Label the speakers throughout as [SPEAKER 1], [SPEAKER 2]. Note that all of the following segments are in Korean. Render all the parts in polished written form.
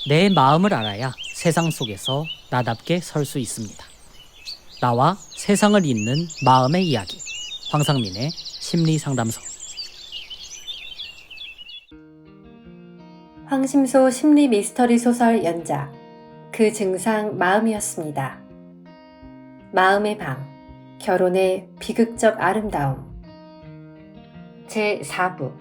[SPEAKER 1] 내 마음을 알아야 세상 속에서 나답게 설 수 있습니다. 나와 세상을 잇는 마음의 이야기. 황상민의 심리상담소.
[SPEAKER 2] 황심소 심리 미스터리 소설 연작 그 증상 마음이었습니다. 마음의 방, 결혼의 비극적 아름다움. 제4부.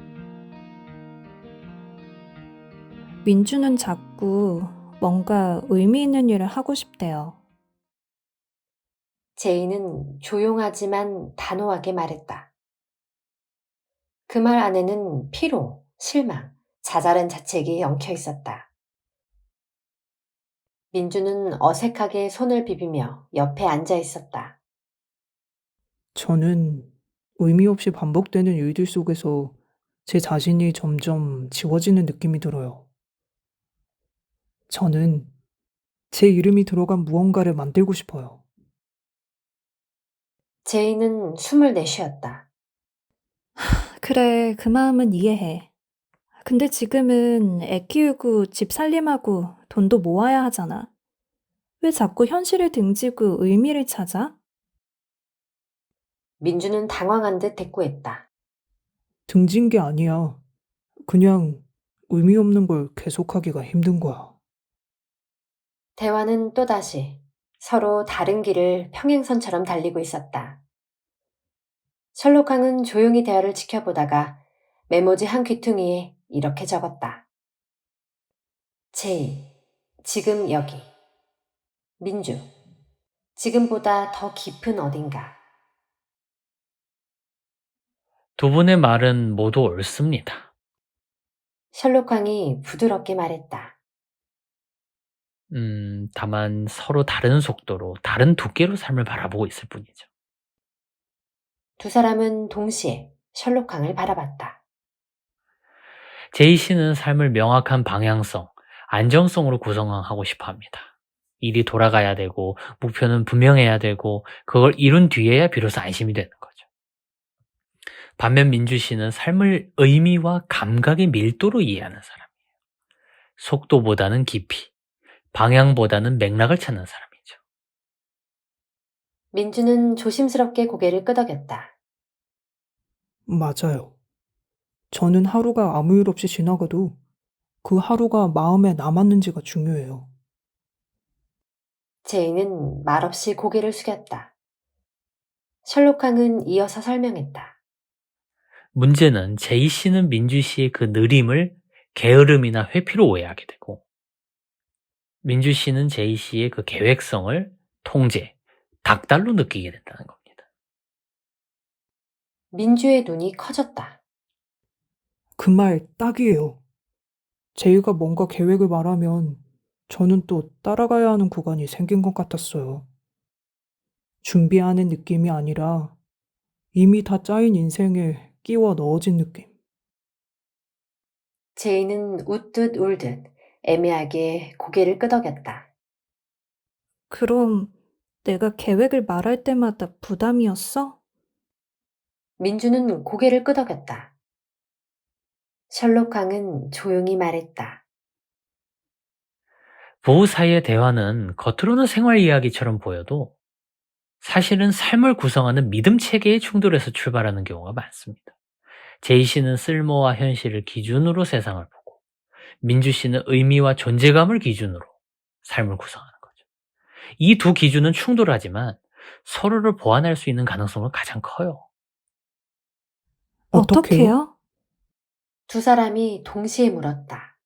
[SPEAKER 3] 민주는 자꾸 뭔가 의미 있는 일을 하고 싶대요.
[SPEAKER 2] 제이는 조용하지만 단호하게 말했다. 그 말 안에는 피로, 실망, 자잘한 자책이 엉켜 있었다. 민주는 어색하게 손을 비비며 옆에 앉아 있었다.
[SPEAKER 4] 저는 의미 없이 반복되는 일들 속에서 제 자신이 점점 지워지는 느낌이 들어요. 저는 제 이름이 들어간 무언가를 만들고 싶어요.
[SPEAKER 2] 제이는 숨을 내쉬었다.
[SPEAKER 3] 그래, 그 마음은 이해해. 근데 지금은 애 키우고 집 살림하고 돈도 모아야 하잖아. 왜 자꾸 현실을 등지고 의미를 찾아?
[SPEAKER 2] 민주는 당황한 듯 대꾸했다.
[SPEAKER 4] 등진 게 아니야. 그냥 의미 없는 걸 계속하기가 힘든 거야.
[SPEAKER 2] 대화는 또다시 서로 다른 길을 평행선처럼 달리고 있었다. 셜록항은 조용히 대화를 지켜보다가 메모지 한 귀퉁이에 이렇게 적었다. 제이, 지금 여기. 민주, 지금보다 더 깊은 어딘가.
[SPEAKER 1] 두 분의 말은 모두 옳습니다.
[SPEAKER 2] 셜록항이 부드럽게 말했다.
[SPEAKER 1] 다만 서로 다른 속도로, 다른 두께로 삶을 바라보고 있을 뿐이죠.
[SPEAKER 2] 두 사람은 동시에 셜록항을 바라봤다.
[SPEAKER 1] 제이 씨는 삶을 명확한 방향성, 안정성으로 구성하고 싶어 합니다. 일이 돌아가야 되고, 목표는 분명해야 되고, 그걸 이룬 뒤에야 비로소 안심이 되는 거죠. 반면 민주 씨는 삶을 의미와 감각의 밀도로 이해하는 사람이에요. 속도보다는 깊이, 방향보다는 맥락을 찾는 사람이죠.
[SPEAKER 2] 민주는 조심스럽게 고개를 끄덕였다.
[SPEAKER 4] 맞아요. 저는 하루가 아무 일 없이 지나가도 그 하루가 마음에 남았는지가 중요해요.
[SPEAKER 2] 제이는 말없이 고개를 숙였다. 셜록항은 이어서 설명했다.
[SPEAKER 1] 문제는 제이 씨는 민주 씨의 그 느림을 게으름이나 회피로 오해하게 되고, 민주 씨는 제이 씨의 그 계획성을 통제, 닥달로 느끼게 된다는 겁니다.
[SPEAKER 2] 민주의 눈이 커졌다.
[SPEAKER 4] 그 말 딱이에요. 제이가 뭔가 계획을 말하면 저는 또 따라가야 하는 구간이 생긴 것 같았어요. 준비하는 느낌이 아니라 이미 다 짜인 인생에 끼워 넣어진 느낌.
[SPEAKER 2] 제이는 웃듯 울듯 애매하게 고개를 끄덕였다.
[SPEAKER 3] 그럼 내가 계획을 말할 때마다 부담이었어?
[SPEAKER 2] 민주는 고개를 끄덕였다. 셜록항은 조용히 말했다.
[SPEAKER 1] 부부 사이의 대화는 겉으로는 생활 이야기처럼 보여도 사실은 삶을 구성하는 믿음 체계의 충돌에서 출발하는 경우가 많습니다. 제이 씨는 쓸모와 현실을 기준으로 세상을 보고, 민주 씨는 의미와 존재감을 기준으로 삶을 구성하는 거죠. 이 두 기준은 충돌하지만 서로를 보완할 수 있는 가능성은 가장 커요.
[SPEAKER 4] 어떻게요?
[SPEAKER 3] 어떻게요?
[SPEAKER 2] 두 사람이 동시에 물었다.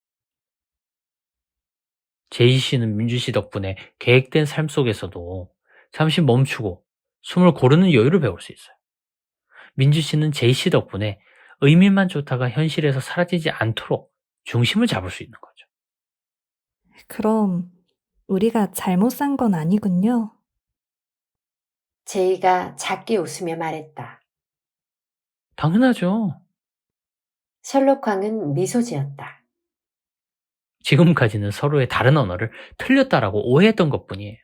[SPEAKER 1] 제이 씨는 민주 씨 덕분에 계획된 삶 속에서도 잠시 멈추고 숨을 고르는 여유를 배울 수 있어요. 민주 씨는 제이 씨 덕분에 의미만 좋다가 현실에서 사라지지 않도록 중심을 잡을 수 있는 거죠.
[SPEAKER 3] 그럼 우리가 잘못 산 건 아니군요.
[SPEAKER 2] 제이가 작게 웃으며 말했다.
[SPEAKER 1] 당연하죠.
[SPEAKER 2] 셜록항은 미소 지었다.
[SPEAKER 1] 지금까지는 서로의 다른 언어를 틀렸다라고 오해했던 것뿐이에요.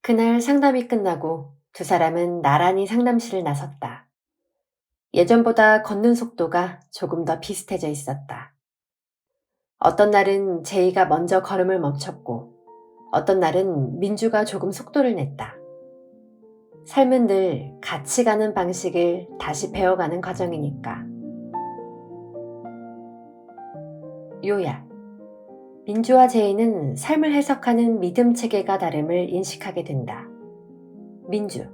[SPEAKER 2] 그날 상담이 끝나고 두 사람은 나란히 상담실을 나섰다. 예전보다 걷는 속도가 조금 더 비슷해져 있었다. 어떤 날은 제이가 먼저 걸음을 멈췄고 어떤 날은 민주가 조금 속도를 냈다. 삶은 늘 같이 가는 방식을 다시 배워가는 과정이니까. 요약. 민주와 제이는 삶을 해석하는 믿음 체계가 다름을 인식하게 된다. 민주.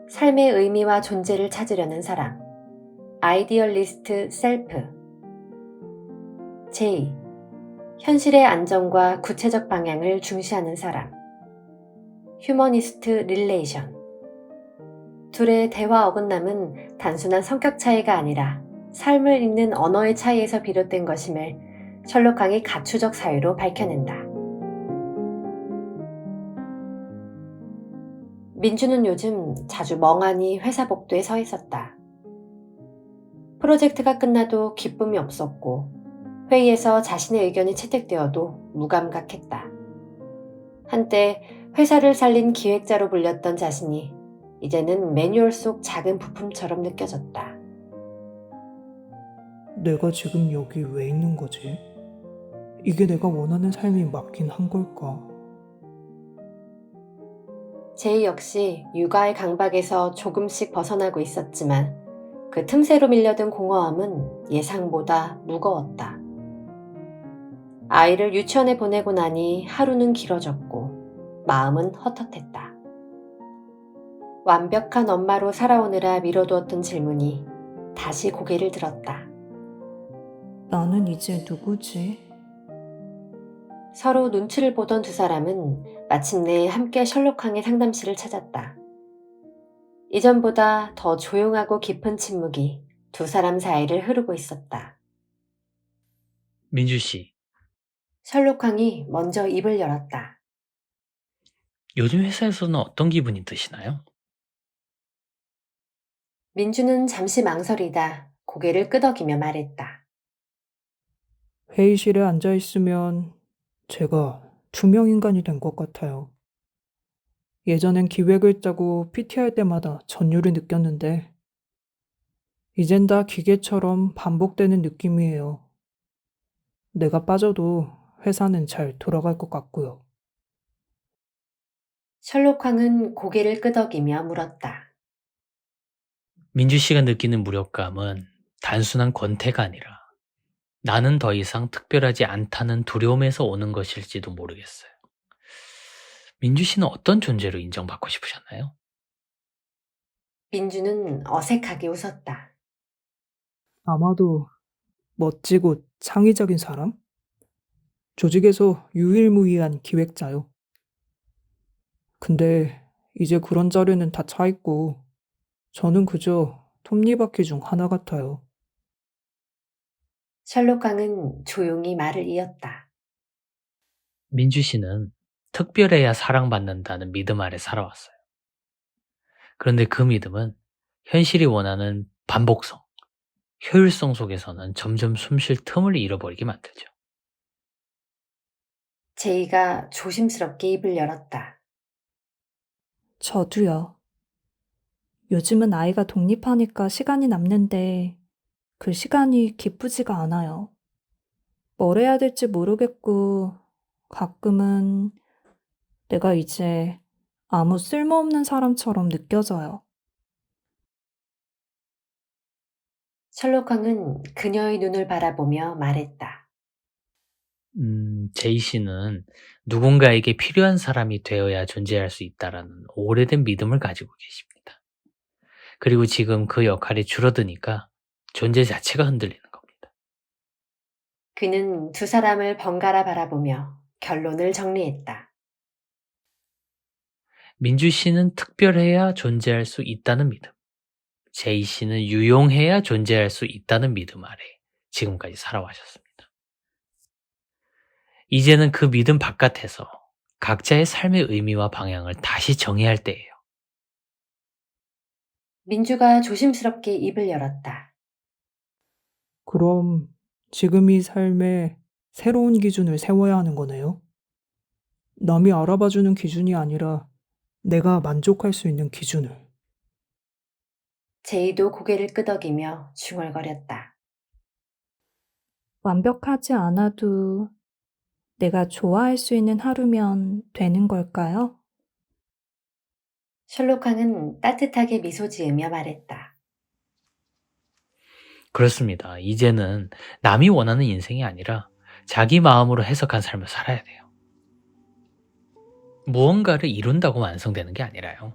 [SPEAKER 2] 삶의 의미와 존재를 찾으려는 사람. 아이디얼리스트 셀프. 제이. 현실의 안정과 구체적 방향을 중시하는 사람. 휴머니스트 릴레이션. 둘의 대화 어긋남은 단순한 성격 차이가 아니라 삶을 읽는 언어의 차이에서 비롯된 것임을 셜록항이 가추적 사유로 밝혀낸다. 민주는 요즘 자주 멍하니 회사 복도에 서 있었다. 프로젝트가 끝나도 기쁨이 없었고 회의에서 자신의 의견이 채택되어도 무감각했다. 한때 회사를 살린 기획자로 불렸던 자신이 이제는 매뉴얼 속 작은 부품처럼 느껴졌다.
[SPEAKER 4] 내가 지금 여기 왜 있는 거지? 이게 내가 원하는 삶이 맞긴 한 걸까?
[SPEAKER 2] 제이 역시 육아의 강박에서 조금씩 벗어나고 있었지만 그 틈새로 밀려든 공허함은 예상보다 무거웠다. 아이를 유치원에 보내고 나니 하루는 길어졌고 마음은 헛헛했다. 완벽한 엄마로 살아오느라 미뤄두었던 질문이 다시 고개를 들었다.
[SPEAKER 3] 나는 이제 누구지?
[SPEAKER 2] 서로 눈치를 보던 두 사람은 마침내 함께 셜록항의 상담실을 찾았다. 이전보다 더 조용하고 깊은 침묵이 두 사람 사이를 흐르고 있었다.
[SPEAKER 1] 민주 씨,
[SPEAKER 2] 셜록항이 먼저 입을 열었다.
[SPEAKER 1] 요즘 회사에서는 어떤 기분이 드시나요?
[SPEAKER 2] 민주는 잠시 망설이다 고개를 끄덕이며 말했다.
[SPEAKER 4] 회의실에 앉아 있으면 제가 투명인간이 된 것 같아요. 예전엔 기획을 짜고 PT할 때마다 전율을 느꼈는데 이젠 다 기계처럼 반복되는 느낌이에요. 내가 빠져도 회사는 잘 돌아갈 것 같고요.
[SPEAKER 2] 셜록항은 고개를 끄덕이며 물었다.
[SPEAKER 1] 민주 씨가 느끼는 무력감은 단순한 권태가 아니라 나는 더 이상 특별하지 않다는 두려움에서 오는 것일지도 모르겠어요. 민주 씨는 어떤 존재로 인정받고 싶으셨나요?
[SPEAKER 2] 민주는 어색하게 웃었다.
[SPEAKER 4] 아마도 멋지고 창의적인 사람? 조직에서 유일무이한 기획자요. 근데 이제 그런 자리는 다 차 있고 저는 그저 톱니바퀴 중 하나 같아요.
[SPEAKER 2] 셜록항은 조용히 말을 이었다.
[SPEAKER 1] 민주 씨는 특별해야 사랑받는다는 믿음 아래 살아왔어요. 그런데 그 믿음은 현실이 원하는 반복성, 효율성 속에서는 점점 숨쉴 틈을 잃어버리게 만들죠.
[SPEAKER 2] 제이가 조심스럽게 입을 열었다.
[SPEAKER 3] 저도요. 요즘은 아이가 독립하니까 시간이 남는데 그 시간이 기쁘지가 않아요. 뭘 해야 될지 모르겠고 가끔은 내가 이제 아무 쓸모없는 사람처럼 느껴져요.
[SPEAKER 2] 셜록항은 그녀의 눈을 바라보며 말했다.
[SPEAKER 1] 제이 씨는 누군가에게 필요한 사람이 되어야 존재할 수 있다라는 오래된 믿음을 가지고 계십니다. 그리고 지금 그 역할이 줄어드니까 존재 자체가 흔들리는 겁니다.
[SPEAKER 2] 그는 두 사람을 번갈아 바라보며 결론을 정리했다.
[SPEAKER 1] 민주 씨는 특별해야 존재할 수 있다는 믿음. 제이 씨는 유용해야 존재할 수 있다는 믿음 아래 지금까지 살아와셨습니다. 이제는 그 믿음 바깥에서 각자의 삶의 의미와 방향을 다시 정의할 때예요.
[SPEAKER 2] 민주가 조심스럽게 입을 열었다.
[SPEAKER 4] 그럼 지금 이 삶에 새로운 기준을 세워야 하는 거네요? 남이 알아봐주는 기준이 아니라 내가 만족할 수 있는 기준을.
[SPEAKER 2] 제이도 고개를 끄덕이며 중얼거렸다.
[SPEAKER 3] 완벽하지 않아도 내가 좋아할 수 있는 하루면 되는 걸까요?
[SPEAKER 2] 셜록항은 따뜻하게 미소 지으며 말했다.
[SPEAKER 1] 그렇습니다. 이제는 남이 원하는 인생이 아니라 자기 마음으로 해석한 삶을 살아야 돼요. 무언가를 이룬다고 완성되는 게 아니라요.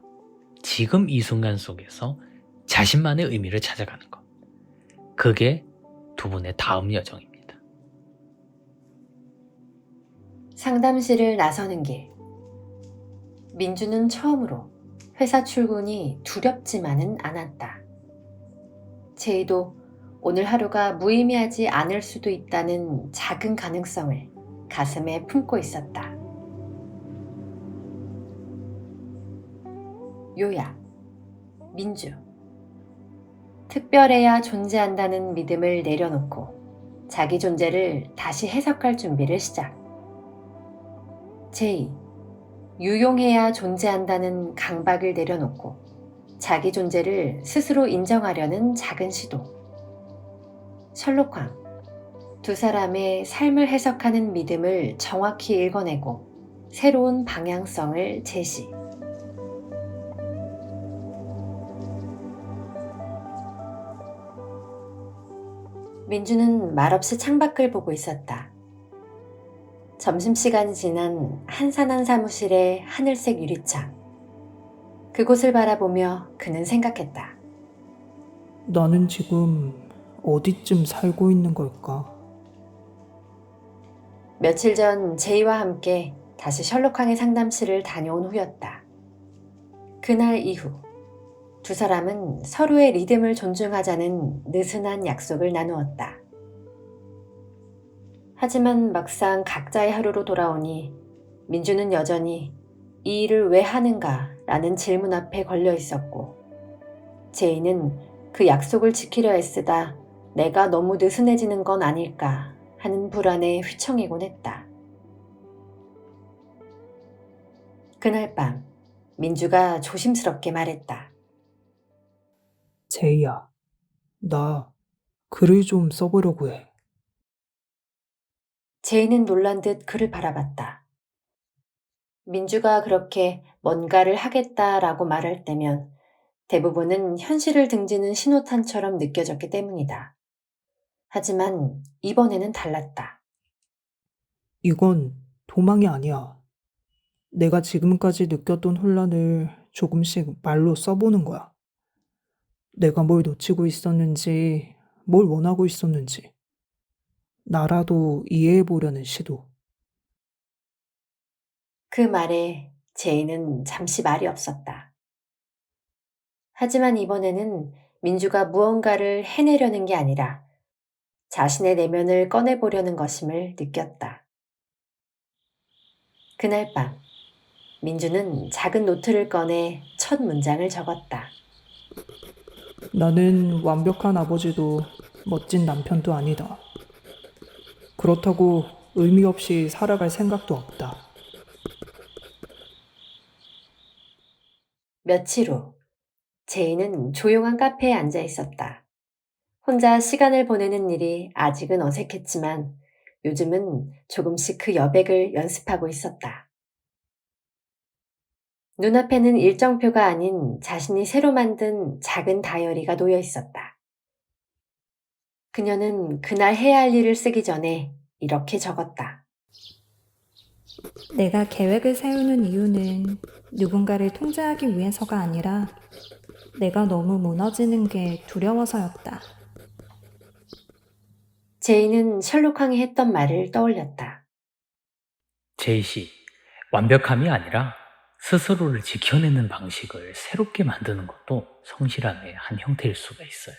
[SPEAKER 1] 지금 이 순간 속에서 자신만의 의미를 찾아가는 것. 그게 두 분의 다음 여정입니다.
[SPEAKER 2] 상담실을 나서는 길. 민주는 처음으로 회사 출근이 두렵지만은 않았다. 제이도 오늘 하루가 무의미하지 않을 수도 있다는 작은 가능성을 가슴에 품고 있었다. 요약. 민주. 특별해야 존재한다는 믿음을 내려놓고 자기 존재를 다시 해석할 준비를 시작. 제이. 유용해야 존재한다는 강박을 내려놓고 자기 존재를 스스로 인정하려는 작은 시도. 셜록황. 두 사람의 삶을 해석하는 믿음을 정확히 읽어내고 새로운 방향성을 제시. 민주는 말없이 창밖을 보고 있었다. 점심시간이 지난 한산한 사무실의 하늘색 유리창. 그곳을 바라보며 그는 생각했다.
[SPEAKER 4] 나는 지금 어디쯤 살고 있는 걸까?
[SPEAKER 2] 며칠 전 제이와 함께 다시 셜록항의 상담실을 다녀온 후였다. 그날 이후 두 사람은 서로의 리듬을 존중하자는 느슨한 약속을 나누었다. 하지만 막상 각자의 하루로 돌아오니 민주는 여전히 이 일을 왜 하는가 라는 질문 앞에 걸려 있었고, 제이는 그 약속을 지키려 애쓰다 내가 너무 느슨해지는 건 아닐까 하는 불안에 휘청이곤 했다. 그날 밤 민주가 조심스럽게 말했다.
[SPEAKER 4] 제이야, 나 글을 좀 써보려고 해.
[SPEAKER 2] 제이는 놀란 듯 그를 바라봤다. 민주가 그렇게 뭔가를 하겠다라고 말할 때면 대부분은 현실을 등지는 신호탄처럼 느껴졌기 때문이다. 하지만 이번에는 달랐다.
[SPEAKER 4] 이건 도망이 아니야. 내가 지금까지 느꼈던 혼란을 조금씩 말로 써보는 거야. 내가 뭘 놓치고 있었는지, 뭘 원하고 있었는지, 나라도 이해해보려는 시도.
[SPEAKER 2] 그 말에 제이는 잠시 말이 없었다. 하지만 이번에는 민주가 무언가를 해내려는 게 아니라 자신의 내면을 꺼내보려는 것임을 느꼈다. 그날 밤 민주는 작은 노트를 꺼내 첫 문장을 적었다.
[SPEAKER 4] 나는 완벽한 아버지도 멋진 남편도 아니다. 그렇다고 의미 없이 살아갈 생각도 없다.
[SPEAKER 2] 며칠 후 제이는 조용한 카페에 앉아 있었다. 혼자 시간을 보내는 일이 아직은 어색했지만 요즘은 조금씩 그 여백을 연습하고 있었다. 눈앞에는 일정표가 아닌 자신이 새로 만든 작은 다이어리가 놓여 있었다. 그녀는 그날 해야 할 일을 쓰기 전에 이렇게 적었다.
[SPEAKER 3] 내가 계획을 세우는 이유는 누군가를 통제하기 위해서가 아니라 내가 너무 무너지는 게 두려워서였다.
[SPEAKER 2] 제이는 셜록항이 했던 말을 떠올렸다.
[SPEAKER 1] 제이 씨, 완벽함이 아니라 스스로를 지켜내는 방식을 새롭게 만드는 것도 성실함의 한 형태일 수가 있어요.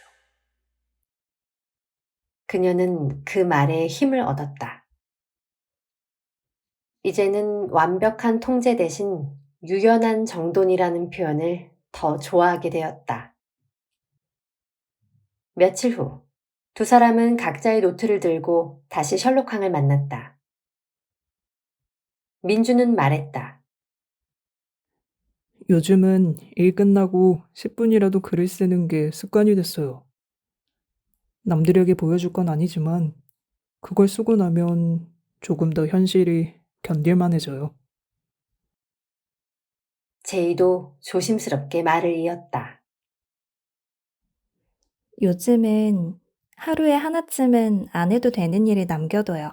[SPEAKER 2] 그녀는 그 말에 힘을 얻었다. 이제는 완벽한 통제 대신 유연한 정돈이라는 표현을 더 좋아하게 되었다. 며칠 후, 두 사람은 각자의 노트를 들고 다시 셜록항을 만났다. 민주는 말했다.
[SPEAKER 4] 요즘은 일 끝나고 10분이라도 글을 쓰는 게 습관이 됐어요. 남들에게 보여줄 건 아니지만 그걸 쓰고 나면 조금 더 현실이 견딜만해져요.
[SPEAKER 2] 제이도 조심스럽게 말을 이었다.
[SPEAKER 3] 요즘은 하루에 하나쯤은 안 해도 되는 일이 남겨둬요.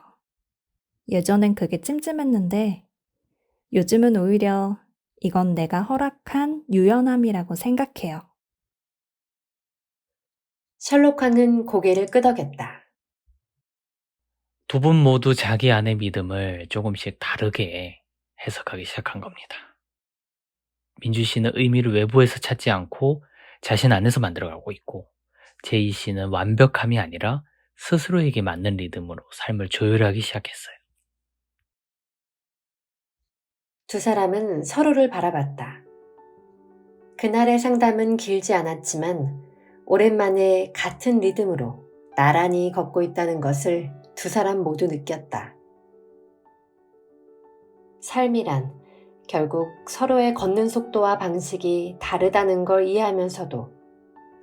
[SPEAKER 3] 예전엔 그게 찜찜했는데 요즘은 오히려 이건 내가 허락한 유연함이라고 생각해요.
[SPEAKER 2] 셜록왕은 고개를 끄덕였다.
[SPEAKER 1] 두 분 모두 자기 안의 믿음을 조금씩 다르게 해석하기 시작한 겁니다. 민주 씨는 의미를 외부에서 찾지 않고 자신 안에서 만들어가고 있고, 제이 씨는 완벽함이 아니라 스스로에게 맞는 리듬으로 삶을 조율하기 시작했어요.
[SPEAKER 2] 두 사람은 서로를 바라봤다. 그날의 상담은 길지 않았지만 오랜만에 같은 리듬으로 나란히 걷고 있다는 것을 두 사람 모두 느꼈다. 삶이란 결국 서로의 걷는 속도와 방식이 다르다는 걸 이해하면서도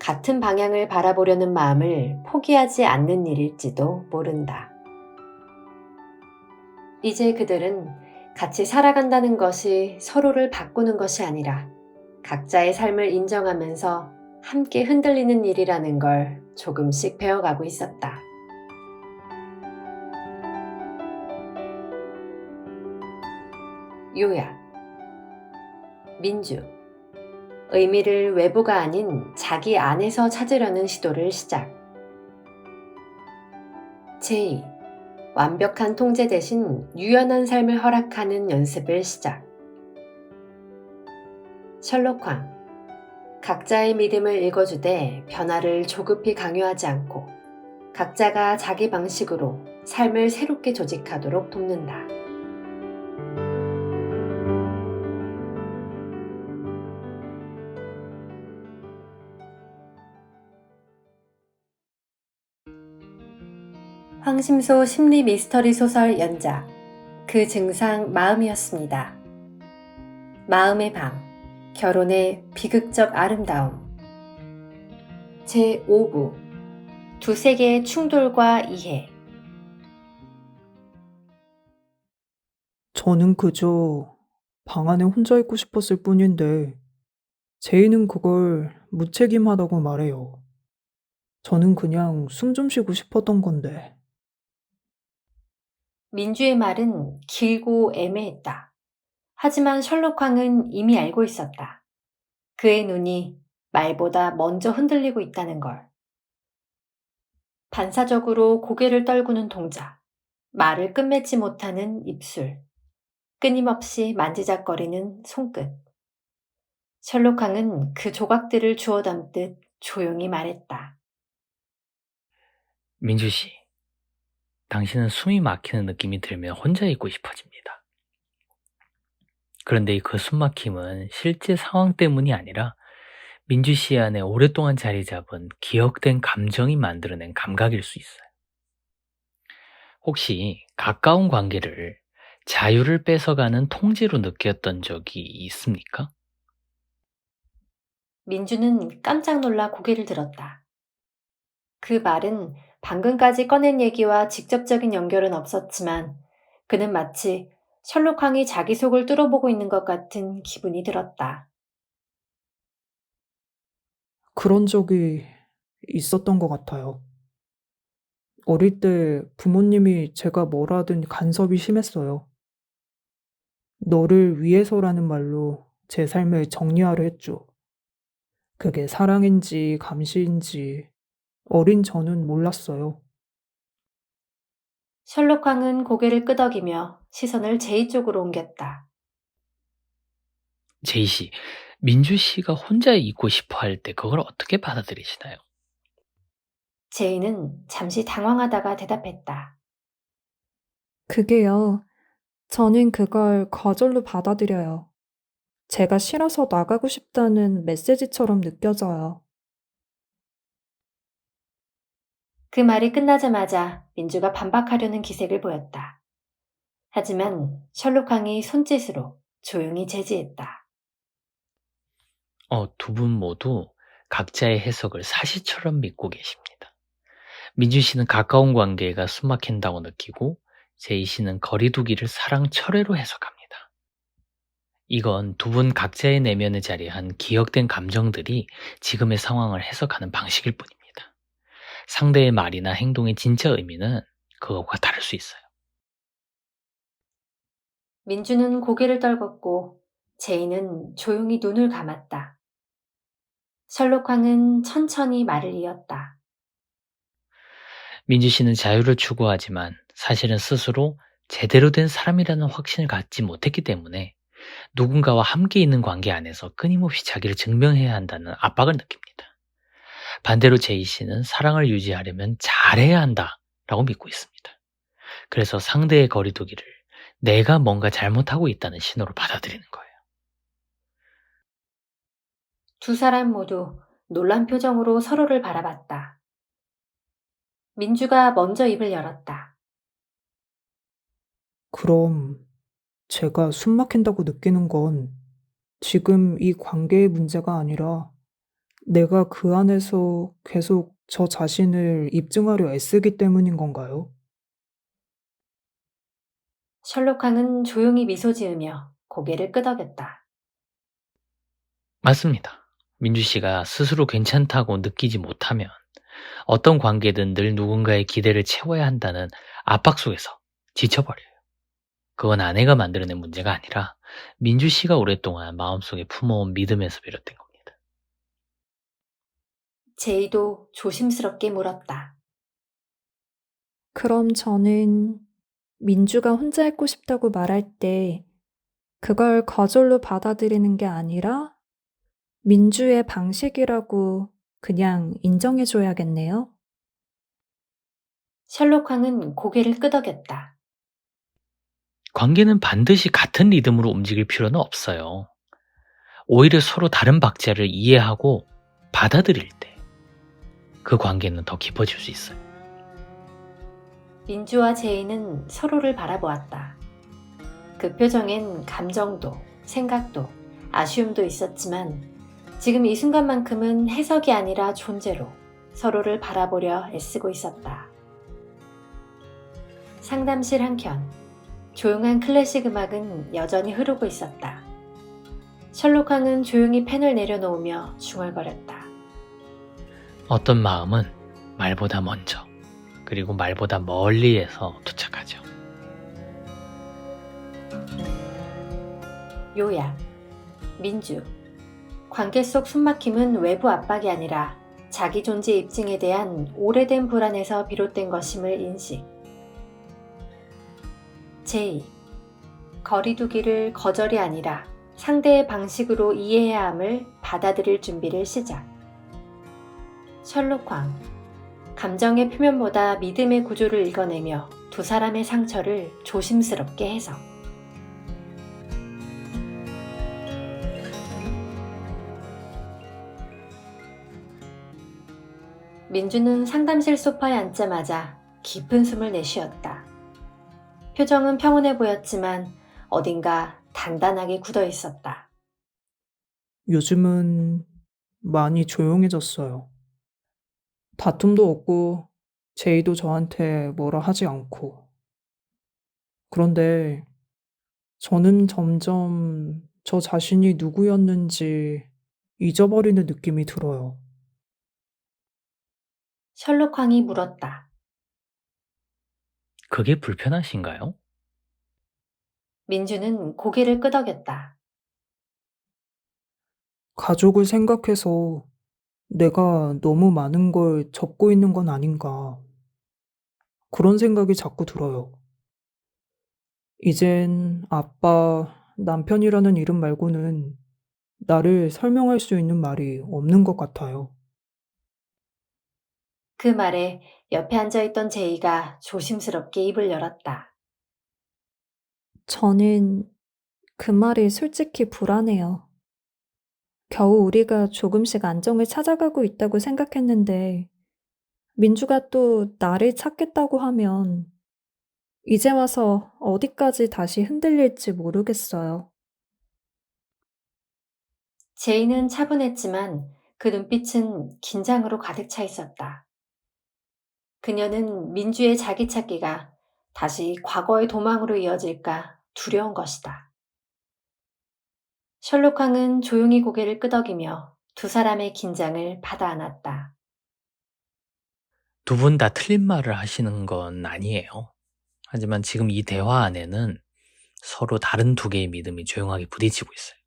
[SPEAKER 2] 같은 방향을 바라보려는 마음을 포기하지 않는 일일지도 모른다. 이제 그들은 같이 살아간다는 것이 서로를 바꾸는 것이 아니라 각자의 삶을 인정하면서 함께 흔들리는 일이라는 걸 조금씩 배워가고 있었다. 요약. 민주. 의미를 외부가 아닌 자기 안에서 찾으려는 시도를 시작. 제이. 완벽한 통제 대신 유연한 삶을 허락하는 연습을 시작. 셜록왕. 각자의 믿음을 읽어주되 변화를 조급히 강요하지 않고 각자가 자기 방식으로 삶을 새롭게 조직하도록 돕는다. 황심소 심리 미스터리 소설 연작 그 증상 마음이었습니다. 마음의 방 결혼의 비극적 아름다움 제5부 두 세계의 충돌과 이해
[SPEAKER 4] 저는 그저 방 안에 혼자 있고 싶었을 뿐인데, 제이는 그걸 무책임하다고 말해요. 저는 그냥 숨 좀 쉬고 싶었던 건데.
[SPEAKER 2] 민주의 말은 길고 애매했다. 하지만 셜록왕은 이미 알고 있었다. 그의 눈이 말보다 먼저 흔들리고 있다는 걸. 반사적으로 고개를 떨구는 동작, 말을 끝맺지 못하는 입술, 끊임없이 만지작거리는 손끝. 셜록왕은 그 조각들을 주워 담듯 조용히 말했다.
[SPEAKER 1] 민주 씨, 당신은 숨이 막히는 느낌이 들면 혼자 있고 싶어집니다. 그런데 그 숨막힘은 실제 상황 때문이 아니라 민주 씨 안에 오랫동안 자리 잡은 기억된 감정이 만들어낸 감각일 수 있어요. 혹시 가까운 관계를 자유를 뺏어가는 통제로 느꼈던 적이 있습니까?
[SPEAKER 2] 민주는 깜짝 놀라 고개를 들었다. 그 말은 방금까지 꺼낸 얘기와 직접적인 연결은 없었지만 그는 마치 셜록왕이 자기 속을 뚫어보고 있는 것 같은 기분이 들었다.
[SPEAKER 4] 그런 적이 있었던 것 같아요. 어릴 때 부모님이 제가 뭘 하든 간섭이 심했어요. 너를 위해서라는 말로 제 삶을 정리하려 했죠. 그게 사랑인지 감시인지 어린 저는 몰랐어요.
[SPEAKER 2] 셜록왕은 고개를 끄덕이며 시선을 제이 쪽으로 옮겼다.
[SPEAKER 1] 제이 씨, 민주 씨가 혼자 있고 싶어 할 때 그걸 어떻게 받아들이시나요?
[SPEAKER 2] 제이는 잠시 당황하다가 대답했다.
[SPEAKER 3] 그게요. 저는 그걸 거절로 받아들여요. 제가 싫어서 나가고 싶다는 메시지처럼 느껴져요.
[SPEAKER 2] 그 말이 끝나자마자 민주가 반박하려는 기색을 보였다. 하지만 셜록왕이 손짓으로 조용히 제지했다.
[SPEAKER 1] 두 분 모두 각자의 해석을 사실처럼 믿고 계십니다. 민준 씨는 가까운 관계가 숨막힌다고 느끼고 제이 씨는 거리두기를 사랑 철회로 해석합니다. 이건 두 분 각자의 내면에 자리한 기억된 감정들이 지금의 상황을 해석하는 방식일 뿐입니다. 상대의 말이나 행동의 진짜 의미는 그것과 다를 수 있어요.
[SPEAKER 2] 민주는 고개를 떨궜고 제이는 조용히 눈을 감았다. 셜록황은 천천히 말을 이었다.
[SPEAKER 1] 민주 씨는 자유를 추구하지만 사실은 스스로 제대로 된 사람이라는 확신을 갖지 못했기 때문에 누군가와 함께 있는 관계 안에서 끊임없이 자기를 증명해야 한다는 압박을 느낍니다. 반대로 제이 씨는 사랑을 유지하려면 잘해야 한다라고 믿고 있습니다. 그래서 상대의 거리두기를 내가 뭔가 잘못하고 있다는 신호로 받아들이는 거예요.
[SPEAKER 2] 두 사람 모두 놀란 표정으로 서로를 바라봤다. 민주가 먼저 입을 열었다.
[SPEAKER 4] 그럼 제가 숨 막힌다고 느끼는 건 지금 이 관계의 문제가 아니라 내가 그 안에서 계속 저 자신을 입증하려 애쓰기 때문인 건가요?
[SPEAKER 2] 셜록황은 조용히 미소 지으며 고개를 끄덕였다.
[SPEAKER 1] 맞습니다. 민주 씨가 스스로 괜찮다고 느끼지 못하면 어떤 관계든 늘 누군가의 기대를 채워야 한다는 압박 속에서 지쳐버려요. 그건 아내가 만들어낸 문제가 아니라 민주 씨가 오랫동안 마음속에 품어온 믿음에서 비롯된 겁니다.
[SPEAKER 2] 제이도 조심스럽게 물었다.
[SPEAKER 3] 그럼 저는 민주가 혼자 있고 싶다고 말할 때 그걸 거절로 받아들이는 게 아니라 민주의 방식이라고 그냥 인정해줘야겠네요.
[SPEAKER 2] 셜록황은 고개를 끄덕였다.
[SPEAKER 1] 관계는 반드시 같은 리듬으로 움직일 필요는 없어요. 오히려 서로 다른 박자를 이해하고 받아들일 때 그 관계는 더 깊어질 수 있어요.
[SPEAKER 2] 민주와 제이는 서로를 바라보았다. 그 표정엔 감정도, 생각도, 아쉬움도 있었지만 지금 이 순간만큼은 해석이 아니라 존재로 서로를 바라보려 애쓰고 있었다. 상담실 한켠, 조용한 클래식 음악은 여전히 흐르고 있었다. 셜록황은 조용히 펜을 내려놓으며 중얼거렸다.
[SPEAKER 1] 어떤 마음은 말보다 먼저, 그리고 말보다 멀리에서 도착하죠.
[SPEAKER 2] 요약. 민주. 관계 속 숨막힘은 외부 압박이 아니라 자기 존재 입증에 대한 오래된 불안에서 비롯된 것임을 인식. 제이. 거리두기를 거절이 아니라 상대의 방식으로 이해해야 함을 받아들일 준비를 시작. 셜록황. 감정의 표면보다 믿음의 구조를 읽어내며 두 사람의 상처를 조심스럽게 해석. 민주는 상담실 소파에 앉자마자 깊은 숨을 내쉬었다. 표정은 평온해 보였지만 어딘가 단단하게 굳어 있었다.
[SPEAKER 4] 요즘은 많이 조용해졌어요. 다툼도 없고, 제이도 저한테 뭐라 하지 않고. 그런데 저는 점점 저 자신이 누구였는지 잊어버리는 느낌이 들어요.
[SPEAKER 2] 셜록황이 물었다.
[SPEAKER 1] 그게 불편하신가요?
[SPEAKER 2] 민주는 고개를 끄덕였다.
[SPEAKER 4] 가족을 생각해서 내가 너무 많은 걸 접고 있는 건 아닌가. 그런 생각이 자꾸 들어요. 이젠 아빠, 남편이라는 이름 말고는 나를 설명할 수 있는 말이 없는 것 같아요.
[SPEAKER 2] 그 말에 옆에 앉아있던 제이가 조심스럽게 입을 열었다.
[SPEAKER 3] 저는 그 말이 솔직히 불안해요. 겨우 우리가 조금씩 안정을 찾아가고 있다고 생각했는데 민주가 또 나를 찾겠다고 하면 이제 와서 어디까지 다시 흔들릴지 모르겠어요.
[SPEAKER 2] 제이는 차분했지만 그 눈빛은 긴장으로 가득 차 있었다. 그녀는 민주의 자기 찾기가 다시 과거의 도망으로 이어질까 두려운 것이다. 셜록 황은 조용히 고개를 끄덕이며 두 사람의 긴장을 받아 안았다.
[SPEAKER 1] 두 분 다 틀린 말을 하시는 건 아니에요. 하지만 지금 이 대화 안에는 서로 다른 두 개의 믿음이 조용하게 부딪히고 있어요.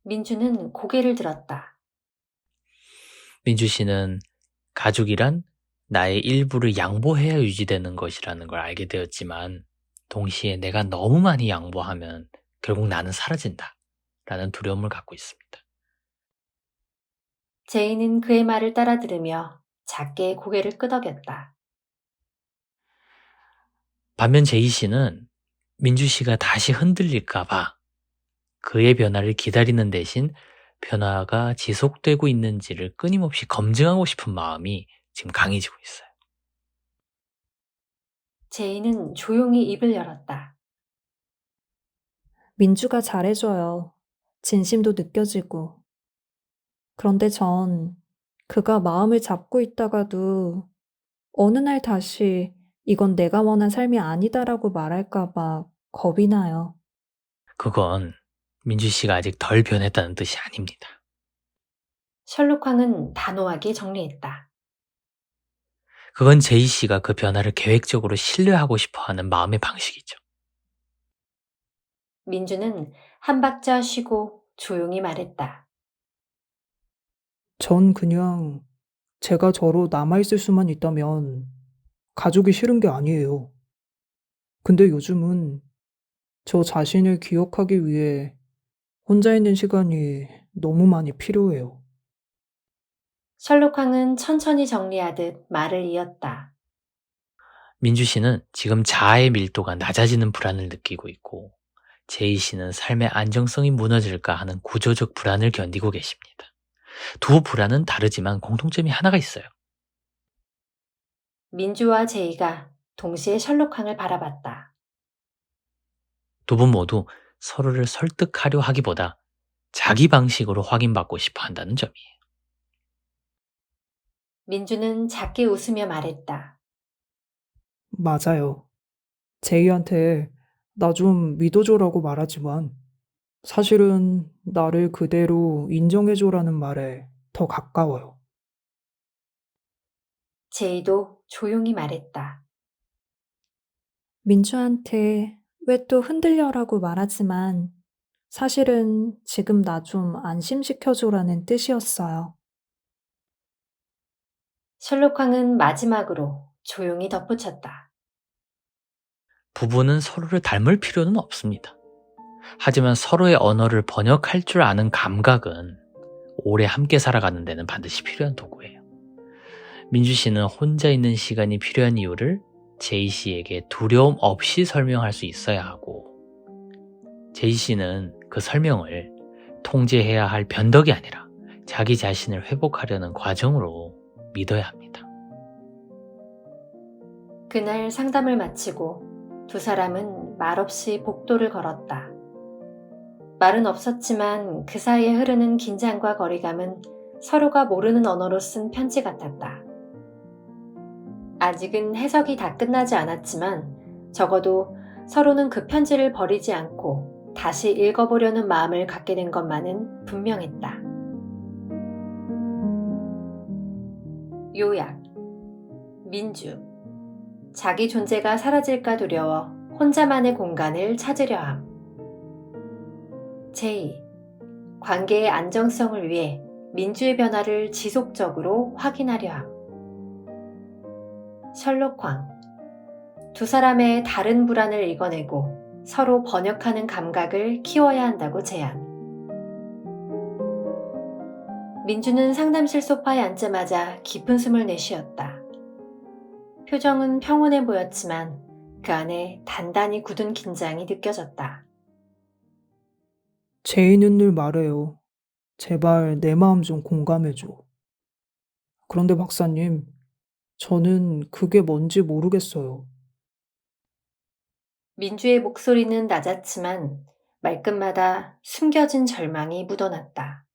[SPEAKER 2] 민주는 고개를 들었다.
[SPEAKER 1] 민주 씨는 가족이란 나의 일부를 양보해야 유지되는 것이라는 걸 알게 되었지만 동시에 내가 너무 많이 양보하면 결국 나는 사라진다 라는 두려움을 갖고 있습니다.
[SPEAKER 2] 제이는 그의 말을 따라 들으며 작게 고개를 끄덕였다.
[SPEAKER 1] 반면 제이 씨는 민주 씨가 다시 흔들릴까 봐 그의 변화를 기다리는 대신 변화가 지속되고 있는지를 끊임없이 검증하고 싶은 마음이 지금 강해지고 있어요.
[SPEAKER 2] 제이는 조용히 입을 열었다.
[SPEAKER 3] 민주가 잘해줘요. 진심도 느껴지고. 그런데 전 그가 마음을 잡고 있다가도 어느 날 다시 이건 내가 원한 삶이 아니다라고 말할까 봐 겁이 나요.
[SPEAKER 1] 그건 민주 씨가 아직 덜 변했다는 뜻이 아닙니다.
[SPEAKER 2] 셜록 황은 단호하게 정리했다.
[SPEAKER 1] 그건 제이 씨가 그 변화를 계획적으로 신뢰하고 싶어하는 마음의 방식이죠.
[SPEAKER 2] 민주는 한 박자 쉬고 조용히 말했다.
[SPEAKER 4] 전 그냥 제가 저로 남아있을 수만 있다면 가족이 싫은 게 아니에요. 근데 요즘은 저 자신을 기억하기 위해 혼자 있는 시간이 너무 많이 필요해요.
[SPEAKER 2] 셜록 황은 천천히 정리하듯 말을 이었다.
[SPEAKER 1] 민주 씨는 지금 자아의 밀도가 낮아지는 불안을 느끼고 있고 제이 씨는 삶의 안정성이 무너질까 하는 구조적 불안을 견디고 계십니다. 두 불안은 다르지만 공통점이 하나가 있어요.
[SPEAKER 2] 민주와 제이가 동시에 셜록 황을 바라봤다.
[SPEAKER 1] 두 분 모두 서로를 설득하려 하기보다 자기 방식으로 확인받고 싶어 한다는 점이에요.
[SPEAKER 2] 민주는 작게 웃으며 말했다.
[SPEAKER 4] 맞아요. 제이한테 나 좀 믿어줘라고 말하지만 사실은 나를 그대로 인정해줘라는 말에 더 가까워요.
[SPEAKER 2] 제이도 조용히 말했다.
[SPEAKER 3] 민주한테 왜 또 흔들려라고 말하지만 사실은 지금 나 좀 안심시켜줘라는 뜻이었어요.
[SPEAKER 2] 셜록 황은 마지막으로 조용히 덧붙였다.
[SPEAKER 1] 부부는 서로를 닮을 필요는 없습니다. 하지만 서로의 언어를 번역할 줄 아는 감각은 오래 함께 살아가는 데는 반드시 필요한 도구예요. 민주 씨는 혼자 있는 시간이 필요한 이유를 제이 씨에게 두려움 없이 설명할 수 있어야 하고 제이 씨는 그 설명을 통제해야 할 변덕이 아니라 자기 자신을 회복하려는 과정으로 믿어야 합니다.
[SPEAKER 2] 그날 상담을 마치고 두 사람은 말없이 복도를 걸었다. 말은 없었지만 그 사이에 흐르는 긴장과 거리감은 서로가 모르는 언어로 쓴 편지 같았다. 아직은 해석이 다 끝나지 않았지만 적어도 서로는 그 편지를 버리지 않고 다시 읽어보려는 마음을 갖게 된 것만은 분명했다. 요약. 민주. 자기 존재가 사라질까 두려워 혼자만의 공간을 찾으려 함. 제이. 관계의 안정성을 위해 민주의 변화를 지속적으로 확인하려 함. 셜록 황. 두 사람의 다른 불안을 읽어내고 서로 번역하는 감각을 키워야 한다고 제안. 민주는 상담실 소파에 앉자마자 깊은 숨을 내쉬었다. 표정은 평온해 보였지만 그 안에 단단히 굳은 긴장이 느껴졌다.
[SPEAKER 4] 제이는 늘 말해요. 제발 내 마음 좀 공감해줘. 그런데 박사님, 저는 그게 뭔지 모르겠어요.
[SPEAKER 2] 민주의 목소리는 낮았지만 말끝마다 숨겨진 절망이 묻어났다.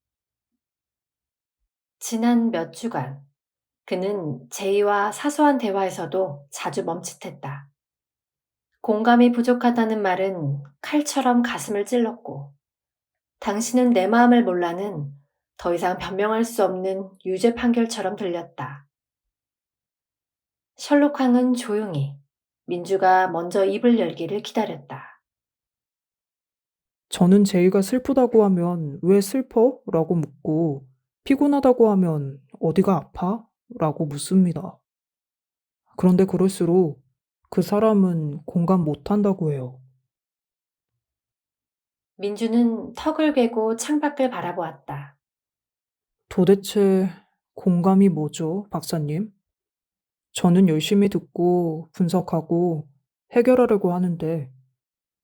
[SPEAKER 2] 지난 몇 주간 그는 제이와 사소한 대화에서도 자주 멈칫했다. 공감이 부족하다는 말은 칼처럼 가슴을 찔렀고, 당신은 내 마음을 몰라는 더 이상 변명할 수 없는 유죄 판결처럼 들렸다. 셜록 황은 조용히 민주가 먼저 입을 열기를 기다렸다.
[SPEAKER 4] 저는 제이가 슬프다고 하면 왜 슬퍼? 라고 묻고 피곤하다고 하면 어디가 아파? 라고 묻습니다. 그런데 그럴수록 그 사람은 공감 못한다고 해요.
[SPEAKER 2] 민주는 턱을 괴고 창밖을 바라보았다.
[SPEAKER 4] 도대체 공감이 뭐죠, 박사님? 저는 열심히 듣고 분석하고 해결하려고 하는데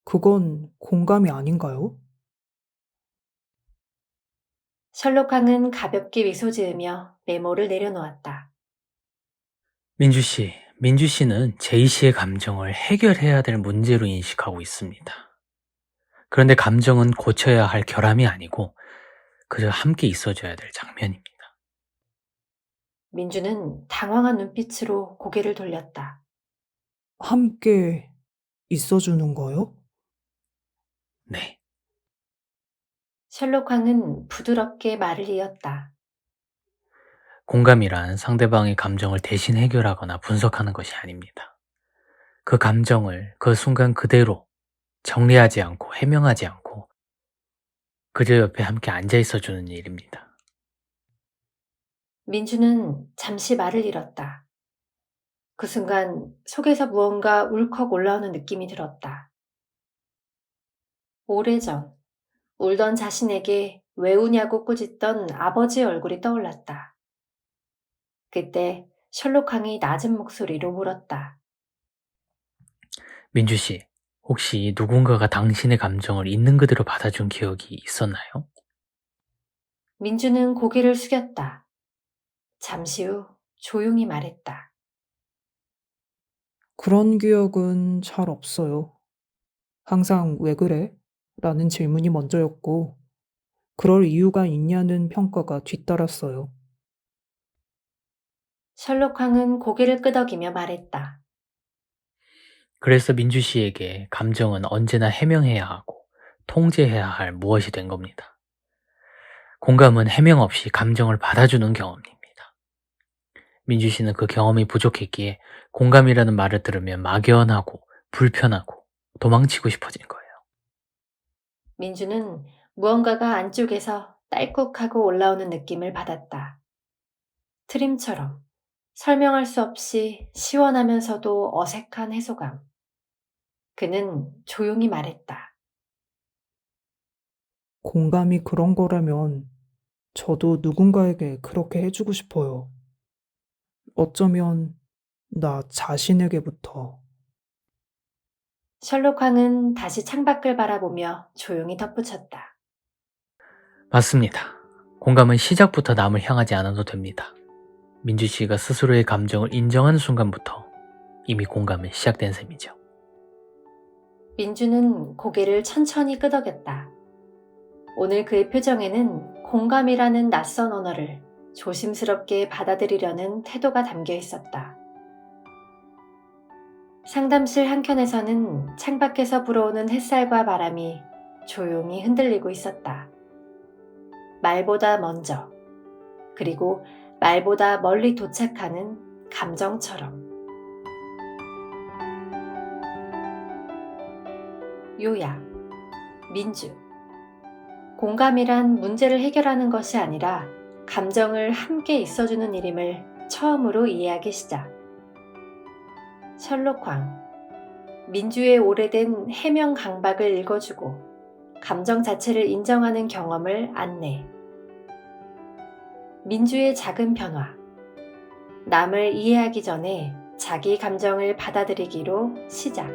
[SPEAKER 4] 그건 공감이 아닌가요?
[SPEAKER 2] 셜록 황은 가볍게 미소 지으며 메모를 내려놓았다.
[SPEAKER 1] 민주 씨는 제이 씨의 감정을 해결해야 될 문제로 인식하고 있습니다. 그런데 감정은 고쳐야 할 결함이 아니고 그저 함께 있어줘야 될 장면입니다.
[SPEAKER 2] 민주는 당황한 눈빛으로 고개를 돌렸다.
[SPEAKER 4] 함께 있어주는 거요?
[SPEAKER 1] 네.
[SPEAKER 2] 셜록 황은 부드럽게 말을 이었다.
[SPEAKER 1] 공감이란 상대방의 감정을 대신 해결하거나 분석하는 것이 아닙니다. 그 감정을 그 순간 그대로 정리하지 않고 해명하지 않고 그저 옆에 함께 앉아 있어주는 일입니다.
[SPEAKER 2] 민주는 잠시 말을 잃었다. 그 순간 속에서 무언가 울컥 올라오는 느낌이 들었다. 오래전 울던 자신에게 왜 우냐고 꾸짖던 아버지의 얼굴이 떠올랐다. 그때 셜록 황이 낮은 목소리로 물었다.
[SPEAKER 1] 민주 씨, 혹시 누군가가 당신의 감정을 있는 그대로 받아준 기억이 있었나요?
[SPEAKER 2] 민주는 고개를 숙였다. 잠시 후 조용히 말했다.
[SPEAKER 4] 그런 기억은 잘 없어요. 항상 왜 그래? 라는 질문이 먼저였고, 그럴 이유가 있냐는 평가가 뒤따랐어요.
[SPEAKER 2] 셜록 황은 고개를 끄덕이며 말했다.
[SPEAKER 1] 그래서 민주 씨에게 감정은 언제나 해명해야 하고 통제해야 할 무엇이 된 겁니다. 공감은 해명 없이 감정을 받아주는 경험입니다. 민주 씨는 그 경험이 부족했기에 공감이라는 말을 들으면 막연하고 불편하고 도망치고 싶어진 거예요.
[SPEAKER 2] 민주는 무언가가 안쪽에서 딸꾹하고 올라오는 느낌을 받았다. 트림처럼 설명할 수 없이 시원하면서도 어색한 해소감. 그는 조용히 말했다.
[SPEAKER 4] 공감이 그런 거라면 저도 누군가에게 그렇게 해주고 싶어요. 어쩌면 나 자신에게부터.
[SPEAKER 2] 셜록 황은 다시 창밖을 바라보며 조용히 덧붙였다.
[SPEAKER 1] 맞습니다. 공감은 시작부터 남을 향하지 않아도 됩니다. 민주 씨가 스스로의 감정을 인정하는 순간부터 이미 공감은 시작된 셈이죠.
[SPEAKER 2] 민주는 고개를 천천히 끄덕였다. 오늘 그의 표정에는 공감이라는 낯선 언어를 조심스럽게 받아들이려는 태도가 담겨 있었다. 상담실 한켠에서는 창밖에서 불어오는 햇살과 바람이 조용히 흔들리고 있었다. 말보다 먼저, 그리고 말보다 멀리 도착하는 감정처럼. 요약, 민주. 공감이란 문제를 해결하는 것이 아니라 감정을 함께 있어주는 일임을 처음으로 이해하기 시작. 셜록 황. 민주의 오래된 해명 강박을 읽어주고 감정 자체를 인정하는 경험을 안내. 민주의 작은 변화. 남을 이해하기 전에 자기 감정을 받아들이기로 시작.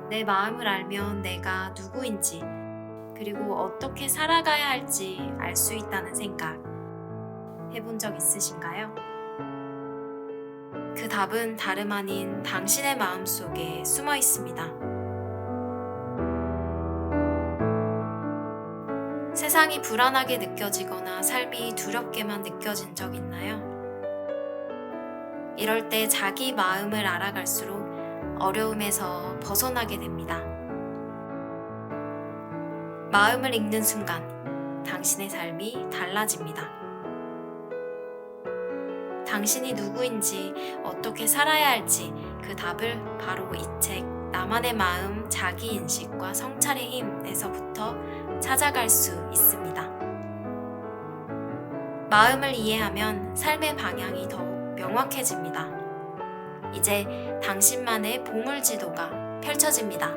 [SPEAKER 5] 내 마음을 알면 내가 누구인지, 그리고 어떻게 살아가야 할지 알 수 있다는 생각 해본 적 있으신가요? 그 답은 다름 아닌 당신의 마음 속에 숨어 있습니다. 세상이 불안하게 느껴지거나 삶이 두렵게만 느껴진 적 있나요? 이럴 때 자기 마음을 알아갈수록 어려움에서 벗어나게 됩니다. 마음을 읽는 순간 당신의 삶이 달라집니다. 당신이 누구인지, 어떻게 살아야 할지 그 답을 바로 이 책 나만의 마음, 자기인식과 성찰의 힘에서부터 찾아갈 수 있습니다. 마음을 이해하면 삶의 방향이 더욱 명확해집니다. 이제 당신만의 보물지도가 펼쳐집니다.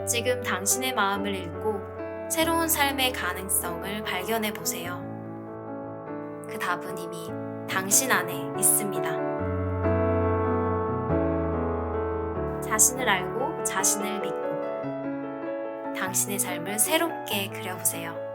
[SPEAKER 5] 지금 당신의 마음을 읽고 새로운 삶의 가능성을 발견해 보세요. 그 답은 이미 당신 안에 있습니다. 자신을 알고 자신을 믿고 당신의 삶을 새롭게 그려보세요.